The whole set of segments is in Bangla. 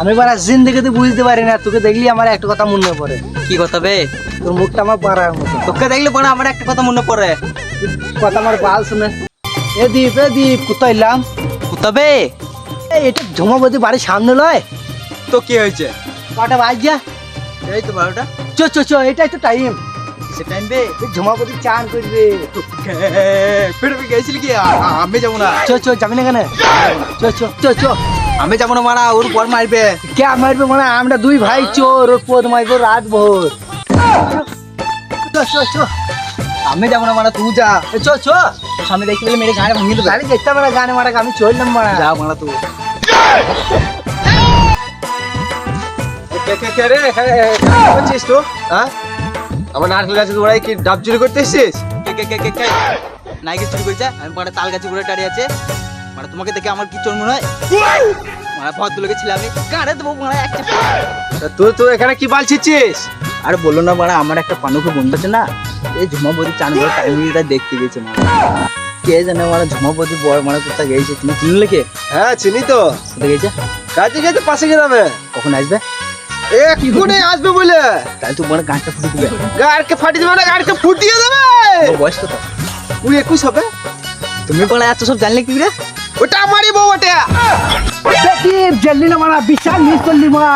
আমি বারা জিন্দেগিতে বুঝতে পারি না, তোকে দেখলি আমার একটা কথা মনে পড়ে। কি কথা বে? তোর মুখটা আমার পাড়ার মতো। তোকে দেখলে পরে আমার একটা কথা মনে পড়ে। কথা আমার বাল শুনে। এ দীপ কোথায় এলাম? কোথা বে? এটা ঝুমাবতী বাড়ির সামনে লয়। তো কি হয়েছে? কটা বাজ যা। এই তো 12টা। চ এটাই তো টাইম। সে টাইম বে। ঝুমাবতী চান করবে। ফের গেছিল কি? আমি যাবো না। চ যাবি না কেন? চ আমি যাবো না মারা, ওর পর মারবে। কে মারবে মানে? আমরা দুই ভাই চোর, ওর পদ মারবো রাত ভোর। চ আমি যাবো না মারা, তুই যা। চ তোর সামনে দেখতে পেলে মেরে গাড়ি ভাঙিয়ে দেবে। গাড়ি দেখতে পারা গানে মারা আমি চললাম মারা। যা মারা তুই। করছিস তো? হ্যাঁ, আমার নারকেল গাছে তোরাই কি ডাব চুরি করতে এসছিস? কে নাই কিছু চুরি করেছে? আমি পাড়া তাল গাছে ঘুরে দাঁড়িয়ে আছে। মানে তোমাকে দেখে আমার কি চোর মনে হয়? মানে ভদ্রলোকের ছেলে আমি গাড়ে দেবো মানে একটা। তা তুই এখানে কি বালছিস? আরে বললো না মারা, আমার একটা পানুকে বন্ধু আছে না, এই ঝুমাবতী চান করে টাইমটা দেখতে গেছে মারা। কে জানে মারা ঝুমাবতী বয় মারা কোথায় গেছে? তুমি চিনলে কে? হ্যাঁ চিনি তো। কোথায় গেছে? কাজে গেছে পাশে গ্রামে। কখন আসবে? এক্ষুনি আসবে বলে। তাহলে তো মানে গাঁটটা ফুটে দিবে। গাড়কে ফাটিয়ে দেবে না, গাড়কে ফুটিয়ে দেবে। ওর বয়স কত? তুই 21 হবে। তুমি বলে এত সব জানলে কি রে? ওটা আমারই বউ ওটা। দেখি জল্দি না মারা, বিশাল মিস করলি মারা।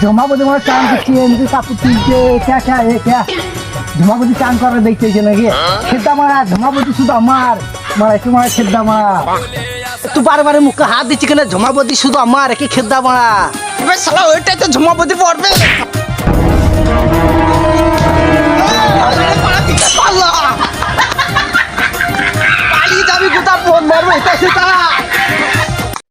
ঝুমাবতী মারা চান করছি, এমনি কাপড় তুলছে। ক্যা ঝুমাবতী চান করে দেখতেছে নাকি? খেদ্দা মারা, ঝুমাবতী শুধু আমার মারা, একটু মারা খেদ্দা মারা। তুই বারে মুখে হাত দিচ্ছি কেন? ঝুমাবতী শুধু আমার, কি খেদ্দা মারা? এবার শালা ওইটাই তো ঝুমাবতী পড়বে। পালিয়ে যাবি কোথা? ফোন মারবো এটা সেটা।